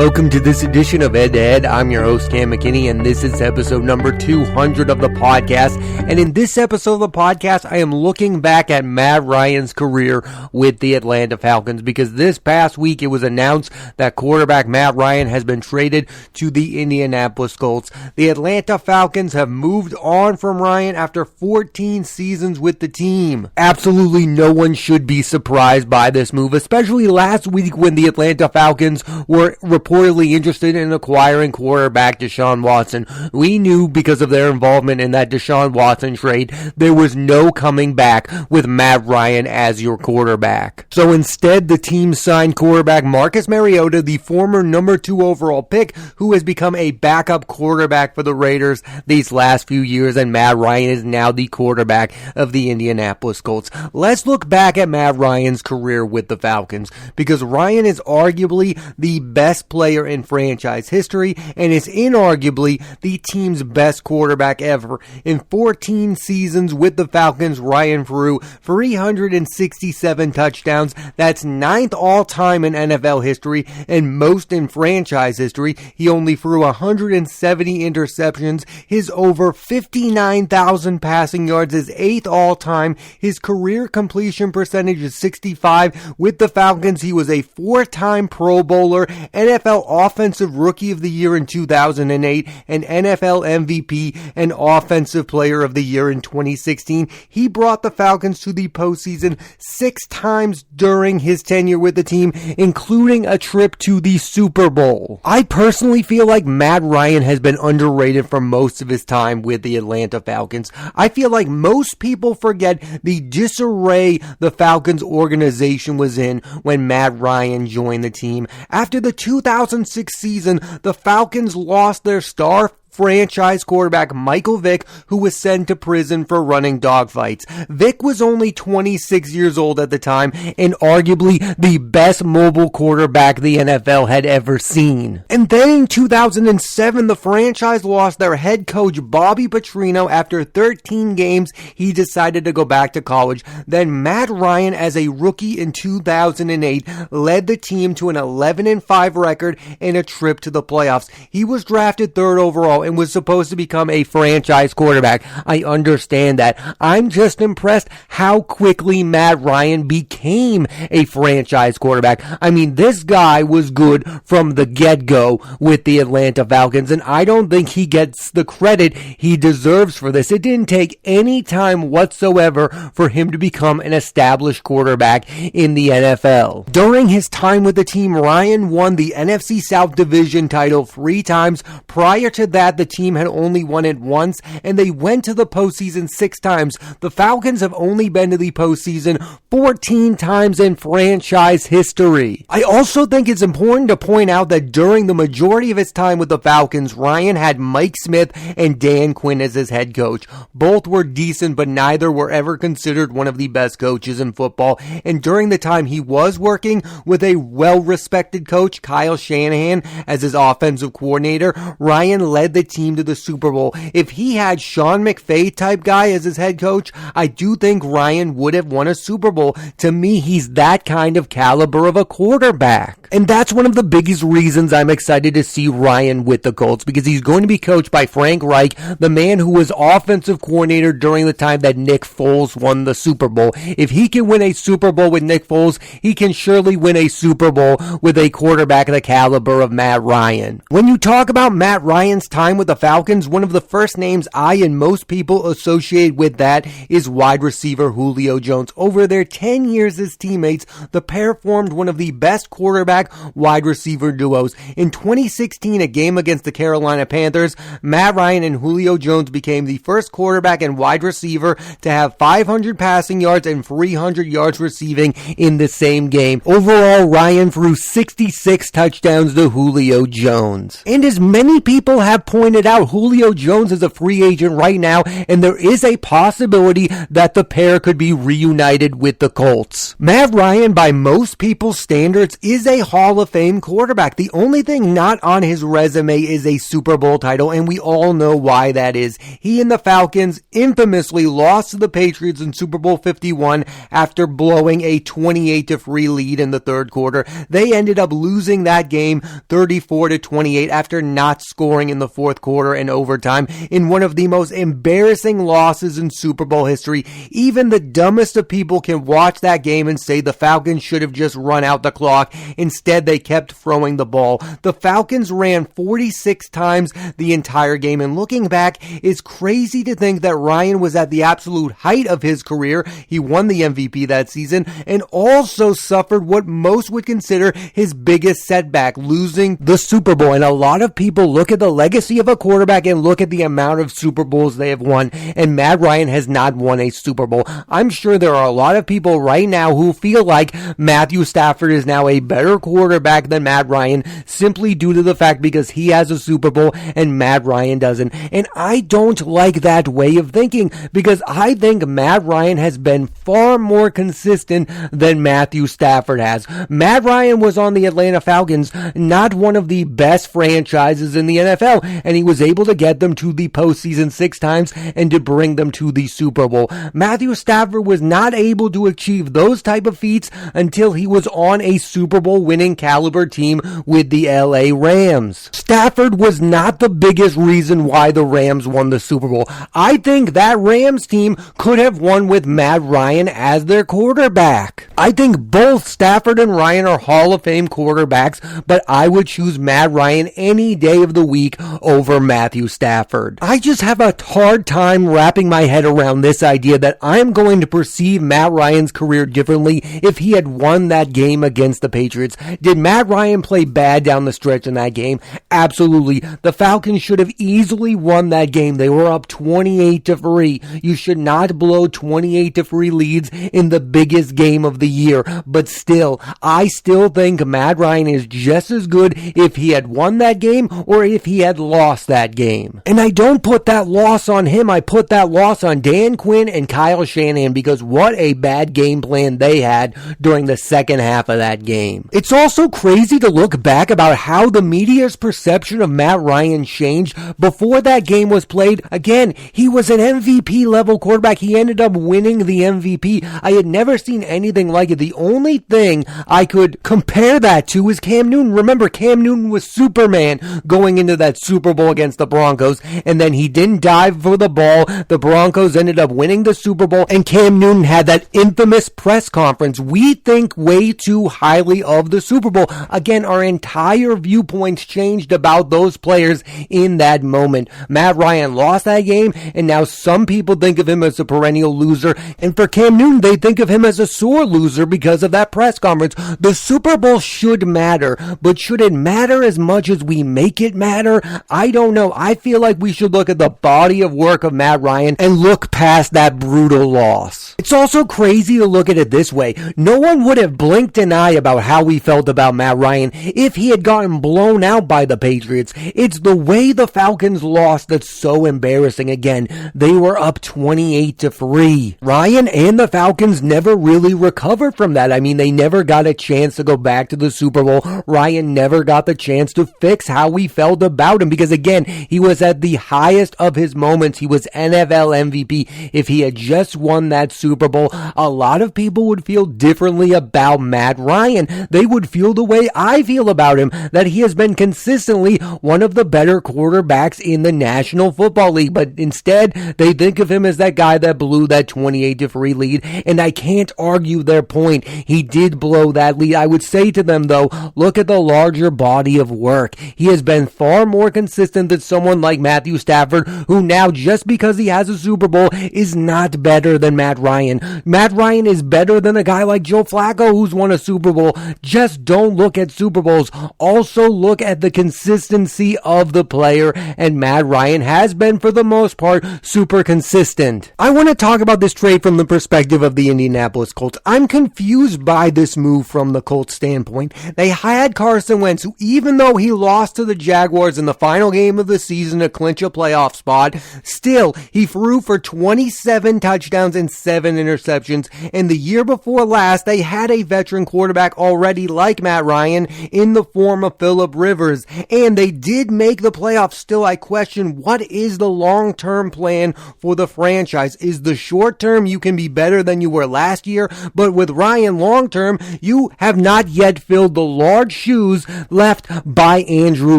Welcome to this edition of Ed to Ed. I'm your host, Cam McKinney, and this is episode number 200 of the podcast. And in this episode of the podcast, I am looking back at Matt Ryan's career with the Atlanta Falcons, because this past week it was announced that quarterback Matt Ryan has been traded to the Indianapolis Colts. The Atlanta Falcons have moved on from Ryan after 14 seasons with the team. Absolutely no one should be surprised by this move, especially last week when the Atlanta Falcons were reportedly interested in acquiring quarterback Deshaun Watson. We knew because of their involvement in that Deshaun Watson trade, there was no coming back with Matt Ryan as your quarterback. So instead, the team signed quarterback Marcus Mariota, the former number 2 overall pick, who has become a backup quarterback for the Raiders these last few years, and Matt Ryan is now the quarterback of the Indianapolis Colts. Let's look back at Matt Ryan's career with the Falcons, because Ryan is arguably the best player in franchise history and is inarguably the team's best quarterback ever. In 14 seasons with the Falcons, Ryan threw 367 touchdowns. That's 9th all-time in NFL history and most in franchise history. He only threw 170 interceptions. His over 59,000 passing yards is 8th all-time. His career completion percentage is 65. With the Falcons, he was a 4-time Pro Bowler, NFL Offensive Rookie of the Year in 2008, and NFL MVP and Offensive Player of the Year in 2016. He brought the Falcons to the postseason 6 times during his tenure with the team, including a trip to the Super Bowl. I personally feel like Matt Ryan has been underrated for most of his time with the Atlanta Falcons. I feel like most people forget the disarray the Falcons organization was in when Matt Ryan joined the team. After the 2006 season, the Falcons lost their star franchise quarterback Michael Vick, who was sent to prison for running dogfights. Vick was only 26 years old at the time and arguably the best mobile quarterback the NFL had ever seen. And then in 2007, the franchise lost their head coach Bobby Petrino. After 13 games, he decided to go back to college. Then Matt Ryan, as a rookie in 2008, led the team to an 11-5 record and a trip to the playoffs. He was drafted 3rd overall and was supposed to become a franchise quarterback. I understand that. I'm just impressed how quickly Matt Ryan became a franchise quarterback. I mean, this guy was good from the get-go with the Atlanta Falcons, and I don't think he gets the credit he deserves for this. It didn't take any time whatsoever for him to become an established quarterback in the NFL. During his time with the team, Ryan won the NFC South Division title 3 times. Prior to that, the team had only won it once, and they went to the postseason 6 times. The Falcons have only been to the postseason 14 times in franchise history. I also think it's important to point out that during the majority of his time with the Falcons, Ryan had Mike Smith and Dan Quinn as his head coach. Both were decent, but neither were ever considered one of the best coaches in football. And during the time he was working with a well-respected coach, Kyle Shanahan, as his offensive coordinator, Ryan led the team to the Super Bowl. If he had Sean McVay type guy as his head coach, I do think Ryan would have won a Super Bowl. To me, he's that kind of caliber of a quarterback. And that's one of the biggest reasons I'm excited to see Ryan with the Colts, because he's going to be coached by Frank Reich, the man who was offensive coordinator during the time that Nick Foles won the Super Bowl. If he can win a Super Bowl with Nick Foles, he can surely win a Super Bowl with a quarterback of the caliber of Matt Ryan. When you talk about Matt Ryan's time with the Falcons, one of the first names I and most people associate with that is wide receiver Julio Jones. Over their 10 years as teammates, the pair formed one of the best quarterback wide receiver duos. In 2016, a game against the Carolina Panthers, Matt Ryan and Julio Jones became the first quarterback and wide receiver to have 500 passing yards and 300 yards receiving in the same game. Overall, Ryan threw 66 touchdowns to Julio Jones. And as many people have pointed pointed out, Julio Jones is a free agent right now, and there is a possibility that the pair could be reunited with the Colts. Matt Ryan, by most people's standards, is a Hall of Fame quarterback. The only thing not on his resume is a Super Bowl title, and we all know why that is. He and the Falcons infamously lost to the Patriots in Super Bowl 51 after blowing a 28-3 lead in the third quarter. They ended up losing that game 34-28 after not scoring in the fourth quarter and overtime in one of the most embarrassing losses in Super Bowl history. Even the dumbest of people can watch that game and say the Falcons should have just run out the clock. Instead, they kept throwing the ball. The Falcons ran 46 times the entire game, and looking back, it's crazy to think that Ryan was at the absolute height of his career. He won the MVP that season and also suffered what most would consider his biggest setback, losing the Super Bowl. And a lot of people look at the legacy of a quarterback and look at the amount of Super Bowls they have won, and Matt Ryan has not won a Super Bowl. I'm sure there are a lot of people right now who feel like Matthew Stafford is now a better quarterback than Matt Ryan simply due to the fact because he has a Super Bowl and Matt Ryan doesn't. And I don't like that way of thinking because I think Matt Ryan has been far more consistent than Matthew Stafford has. Matt Ryan was on the Atlanta Falcons, not one of the best franchises in the NFL, and he was able to get them to the postseason 6 times and to bring them to the Super Bowl. Matthew Stafford was not able to achieve those type of feats until he was on a Super Bowl winning caliber team with the LA Rams. Stafford was not the biggest reason why the Rams won the Super Bowl. I think that Rams team could have won with Matt Ryan as their quarterback. I think both Stafford and Ryan are Hall of Fame quarterbacks, but I would choose Matt Ryan any day of the week over Matthew Stafford. I just have a hard time wrapping my head around this idea that I'm going to perceive Matt Ryan's career differently if he had won that game against the Patriots. Did Matt Ryan play bad down the stretch in that game? Absolutely. The Falcons should have easily won that game. They were up 28-3. You should not blow 28-3 leads in the biggest game of the year. But still, I still think Matt Ryan is just as good if he had won that game or if he had lost that game. And I don't put that loss on him. I put that loss on Dan Quinn and Kyle Shanahan because what a bad game plan they had during the second half of that game. It's also crazy to look back about how the media's perception of Matt Ryan changed before that game was played. Again, he was an MVP level quarterback. He ended up winning the MVP. I had never seen anything like it. The only thing I could compare that to is Cam Newton. Remember, Cam Newton was Superman going into that Super Bowl against the Broncos, and then he didn't dive for the ball. The Broncos ended up winning the Super Bowl, and Cam Newton had that infamous press conference. We think way too highly of the Super Bowl. Again, our entire viewpoints changed about those players in that moment. Matt Ryan lost that game, and now some people think of him as a perennial loser, and for Cam Newton, they think of him as a sore loser because of that press conference. The Super Bowl should matter, but should it matter as much as we make it matter? I don't know. I feel like we should look at the body of work of Matt Ryan and look past that brutal loss. It's also crazy to look at it this way. No one would have blinked an eye about how we felt about Matt Ryan if he had gotten blown out by the Patriots. It's the way the Falcons lost that's so embarrassing. Again, they were up 28-3. Ryan and the Falcons never really recovered from that. I mean, they never got a chance to go back to the Super Bowl. Ryan never got the chance to fix how we felt about him because, again, he was at the highest of his moments. He was NFL MVP. If he had just won that Super Bowl, a lot of people would feel differently about Matt Ryan. They would feel the way I feel about him, that he has been consistently one of the better quarterbacks in the National Football League, but instead they think of him as that guy that blew that 28-3 lead, and I can't argue their point. He did blow that lead. I would say to them, though, look at the larger body of work. He has been far more consistent than someone like Matthew Stafford, who now, just because he has a Super Bowl, is not better than Matt Ryan. Matt Ryan is better than a guy like Joe Flacco, who's won a Super Bowl. Just don't look at Super Bowls. Also look at the consistency of the player, and Matt Ryan has been, for the most part, super consistent. I want to talk about this trade from the perspective of the Indianapolis Colts. I'm confused by this move from the Colts standpoint. They had Carson Wentz, who, even though he lost to the Jaguars in the final final game of the season to clinch a playoff spot. Still, he threw for 27 touchdowns and 7 interceptions, and the year before last, they had a veteran quarterback already like Matt Ryan in the form of Phillip Rivers, and they did make the playoffs. Still, I question, what is the long-term plan for the franchise? Is the short term you can be better than you were last year, but with Ryan long term, you have not yet filled the large shoes left by Andrew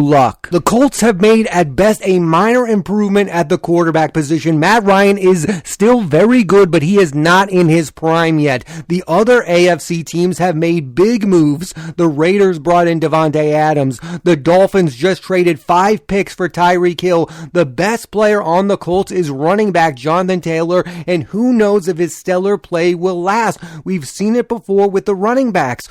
Luck. The Colts have made at best a minor improvement at the quarterback position. Matt Ryan is still very good, but he is not in his prime yet. The other AFC teams have made big moves. The Raiders brought in Devontae Adams. The Dolphins just traded 5 picks for Tyreek Hill. The best player on the Colts is running back Jonathan Taylor, and who knows if his stellar play will last. We've seen it before with the running backs.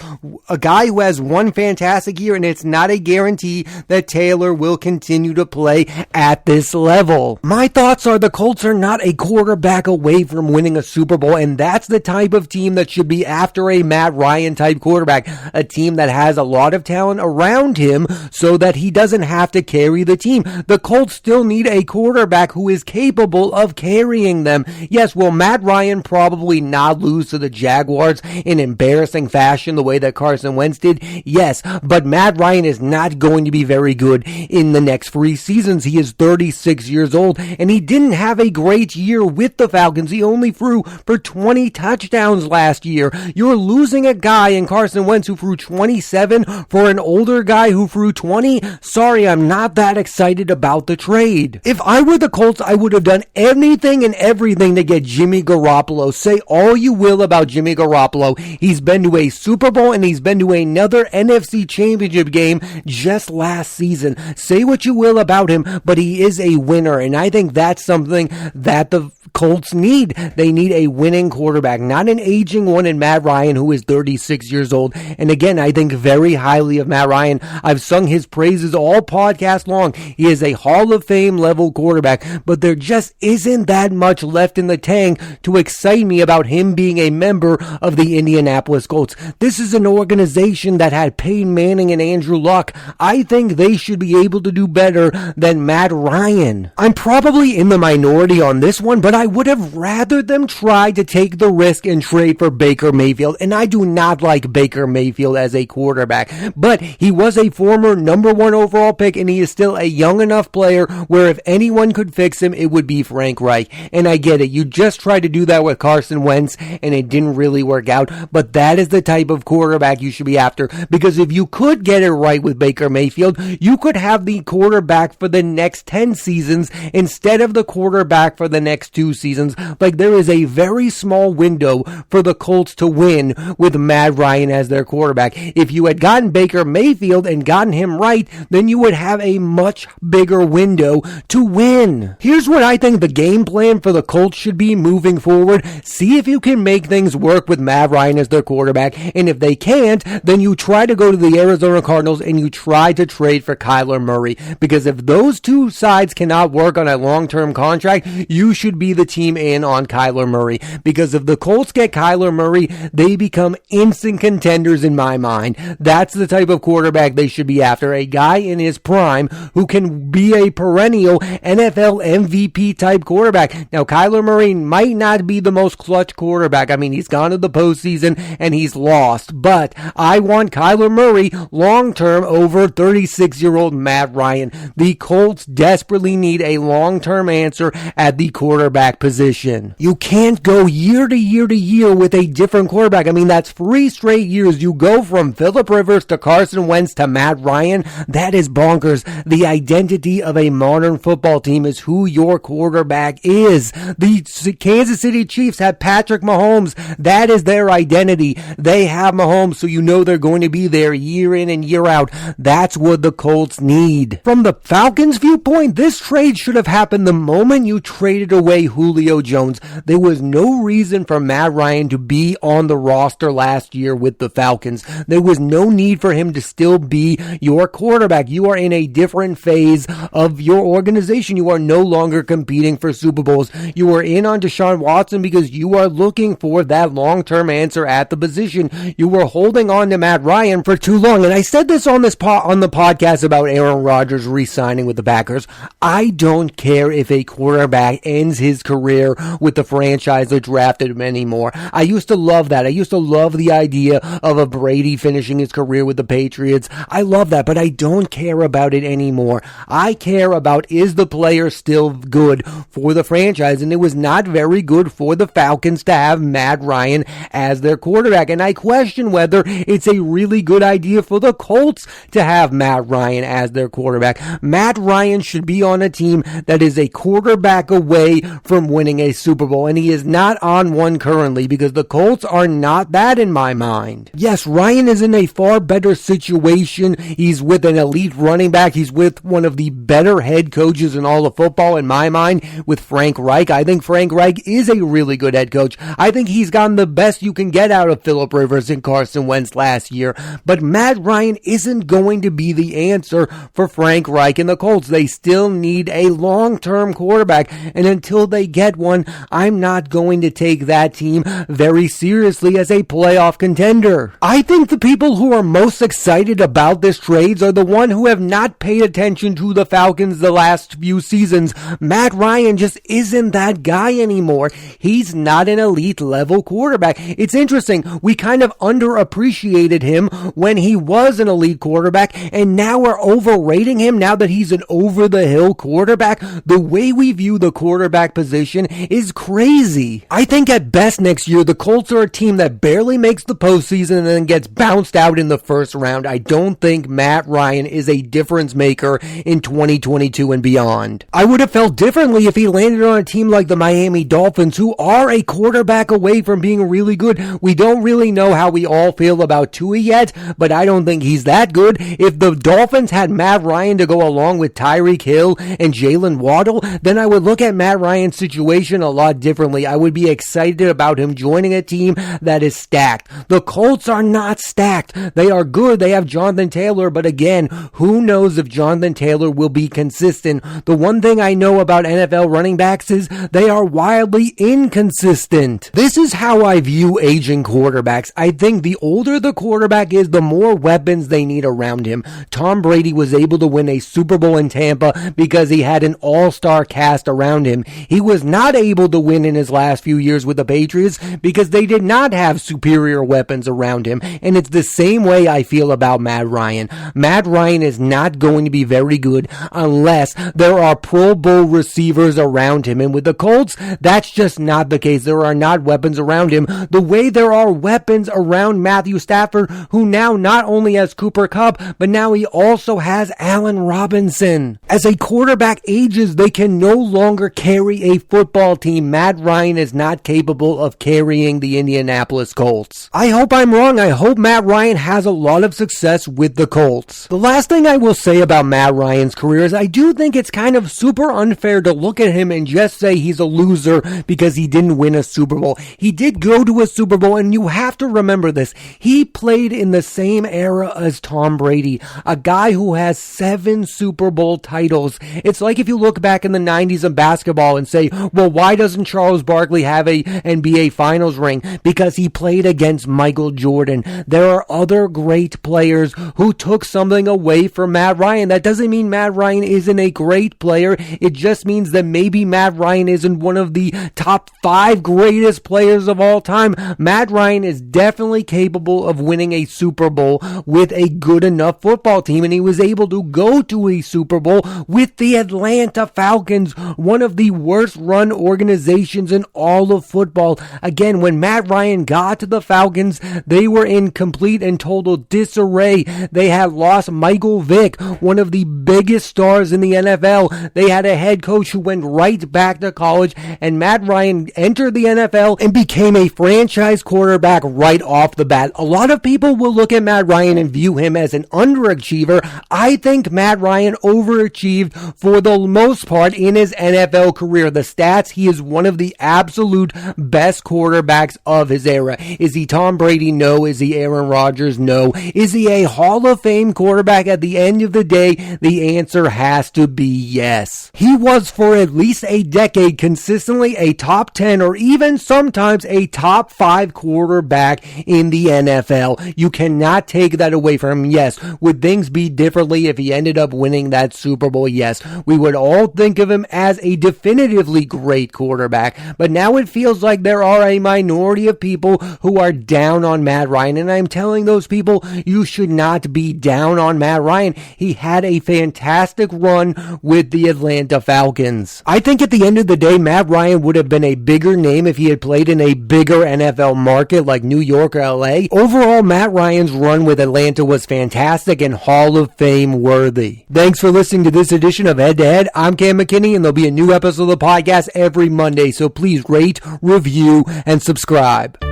A guy who has one fantastic year, and it's not a guarantee that Taylor will continue to play at this level. My thoughts are the Colts are not a quarterback away from winning a Super Bowl, and that's the type of team that should be after a Matt Ryan type quarterback, a team that has a lot of talent around him so that he doesn't have to carry the team. The Colts still need a quarterback who is capable of carrying them. Yes, will Matt Ryan probably not lose to the Jaguars in embarrassing fashion the way that Carson Wentz did? Yes, but Matt Ryan is not going to be very good in the next 3 seasons. He is 36 years old, and he didn't have a great year with the Falcons. He only threw for 20 touchdowns last year. You're losing a guy in Carson Wentz who threw 27 for an older guy who threw 20. Sorry, I'm not that excited about the trade. If I were the Colts, I would have done anything and everything to get Jimmy Garoppolo. Say all you will about Jimmy Garoppolo. He's been to a Super Bowl and he's been to another NFC Championship game just last season. Say what you will about him, but he is a winner, and I think that's something that the Colts need. They need a winning quarterback, not an aging one in Matt Ryan, who is 36 years old. And again, I think very highly of Matt Ryan. I've sung his praises all podcast long. He is a Hall of Fame level quarterback, but there just isn't that much left in the tank to excite me about him being a member of the Indianapolis Colts. This is an organization that had Peyton Manning and Andrew Luck. I think they should be able to do better than Matt Ryan. I'm probably in the minority on this one, but I would have rather them try to take the risk and trade for Baker Mayfield, and I do not like Baker Mayfield as a quarterback, but he was a former number 1 overall pick, and he is still a young enough player where if anyone could fix him, it would be Frank Reich. And I get it, you just tried to do that with Carson Wentz, and it didn't really work out, but that is the type of quarterback you should be after, because if you could get it right with Baker Mayfield, you could have the quarterback for the next 10 seasons instead of the quarterback for the next 2 seasons. Like, there is a very small window for the Colts to win with Matt Ryan as their quarterback. If you had gotten Baker Mayfield and gotten him right, then you would have a much bigger window to win. Here's what I think the game plan for the Colts should be moving forward. See if you can make things work with Matt Ryan as their quarterback, and if they can't, then you try to go to the Arizona Cardinals and you try to trade for Kyler Murray, because if those two sides cannot work on a long-term contract, you should be the team in on Kyler Murray, because if the Colts get Kyler Murray, they become instant contenders in my mind. That's the type of quarterback they should be after, a guy in his prime who can be a perennial NFL MVP type quarterback. Now, Kyler Murray might not be the most clutch quarterback. I mean, he's gone to the postseason and he's lost, but I want Kyler Murray long-term over 36-year-old Matt Ryan. The Colts desperately need a long-term answer at the quarterback position. You can't go year to year to year with a different quarterback. I mean, that's 3 straight years. You go from Phillip Rivers to Carson Wentz to Matt Ryan. That is bonkers. The identity of a modern football team is who your quarterback is. The Kansas City Chiefs have Patrick Mahomes. That is their identity. They have Mahomes, so you know they're going to be there year in and year out. That's what the Colts need. From the Falcons' viewpoint, this trade should have happened the moment you traded away Julio Jones. There was no reason for Matt Ryan to be on the roster last year with the Falcons. There was no need for him to still be your quarterback. You are in a different phase of your organization. You are no longer competing for Super Bowls. You are in on Deshaun Watson because you are looking for that long-term answer at the position. You were holding on to Matt Ryan for too long. And I said this on the podcast about Aaron Rodgers re-signing with the Packers. I don't care if a quarterback ends his career with the franchise that drafted him anymore. I used to love that. I used to love the idea of a Brady finishing his career with the Patriots. I love that, but I don't care about it anymore. I care about, is the player still good for the franchise? And it was not very good for the Falcons to have Matt Ryan as their quarterback. And I question whether it's a really good idea for the Colts to have Matt Ryan as their quarterback. Matt Ryan should be on a team that is a quarterback away from winning a Super Bowl, and he is not on one currently because the Colts are not that in my mind. Yes, Ryan is in a far better situation. He's with an elite running back. He's with one of the better head coaches in all of football in my mind with Frank Reich. I think Frank Reich is a really good head coach. I think he's gotten the best you can get out of Phillip Rivers and Carson Wentz last year, but Matt Ryan isn't going to be the answer for Frank Reich and the Colts. They still need a long-term quarterback, and until they get one, I'm not going to take that team very seriously as a playoff contender. I think the people who are most excited about this trades are the one who have not paid attention to the Falcons the last few seasons. Matt Ryan just isn't that guy anymore. He's not an elite level quarterback. It's interesting. We kind of underappreciated him when he was an elite quarterback, and now we're overrating him now that he's an over-the-hill quarterback. The way we view the quarterback position is crazy. I think at best next year, the Colts are a team that barely makes the postseason and then gets bounced out in the first round. I don't think Matt Ryan is a difference maker in 2022 and beyond. I would have felt differently if he landed on a team like the Miami Dolphins, who are a quarterback away from being really good. We don't really know how we all feel about Tua yet, but I don't think he's that good. If the Dolphins had Matt Ryan to go along with Tyreek Hill and Jalen Waddle, then I would look at Matt Ryan's situation a lot differently. I would be excited about him joining a team that is stacked. The Colts are not stacked. They are good. They have Jonathan Taylor, but again, who knows if Jonathan Taylor will be consistent? The one thing I know about NFL running backs is they are wildly inconsistent. This is how I view aging quarterbacks. I think the older the quarterback is, the more weapons they need around him. Tom Brady was able to win a Super Bowl in Tampa because he had an all-star cast around him. He was not able to win in his last few years with the Patriots because they did not have superior weapons around him. And it's the same way I feel about Matt Ryan. Matt Ryan is not going to be very good unless there are Pro Bowl receivers around him. And with the Colts, that's just not the case. There are not weapons around him the way there are weapons around Matthew Stafford, who now not only has Cooper Kupp, but now he also has Allen Robinson. As a quarterback ages, they can no longer carry a football team. Matt Ryan is not capable of carrying the Indianapolis Colts. I hope I'm wrong. I hope Matt Ryan has a lot of success with the Colts. The last thing I will say about Matt Ryan's career is I do think it's kind of super unfair to look at him and just say he's a loser because he didn't win a Super Bowl. He did go to a Super Bowl, and you have to remember this. He played in the same era as Tom Brady, a guy who has 7 Super Bowl titles. It's like if you look back in the 90s in basketball and say, well, why doesn't Charles Barkley have a NBA Finals ring? Because he played against Michael Jordan. There are other great players who took something away from Matt Ryan. That doesn't mean Matt Ryan isn't a great player. It just means that maybe Matt Ryan isn't one of the top 5 greatest players of all time. Matt Ryan is definitely capable of winning a Super Bowl with a good enough football team, and he was able to go to a Super Bowl with the Atlanta Falcons, one of the worst run organizations in all of football. Again, when Matt Ryan got to the Falcons, they were in complete and total disarray. They had lost Michael Vick, one of the biggest stars in the NFL. They had a head coach who went right back to college, and Matt Ryan entered the NFL and became a franchise quarterback right off the bat. A lot of people will look at Matt Ryan and view him as an underachiever. I think Matt Ryan overachieved for the most part in his NFL career. The stats, he is one of the absolute best quarterbacks of his era. Is he Tom Brady? No. Is he Aaron Rodgers? No. Is he a Hall of Fame quarterback? At the end of the day, the answer answer has to be yes. He was for at least a decade consistently a top 10 or even sometimes a top 5 quarterback in the NFL. You cannot take that away from him. Yes, would things be differently if he ended up winning that Super Bowl? Yes, we would all think of him as a definitively great quarterback, but now it feels like there are a minority of people who are down on Matt Ryan, and I'm telling those people, you should not be down on Matt Ryan. He had a fantastic run with the Atlanta Falcons. I think at the end of the day, Matt Ryan would have been a bigger name if he had played in a bigger NFL market like New York or LA. Overall, Matt Ryan's run with Atlanta was fantastic and Hall of Fame worthy. Thanks for listening to this edition of Head to Head. I'm Cam McKinney, and there'll be a new episode of the podcast every Monday, so please rate, review, and subscribe.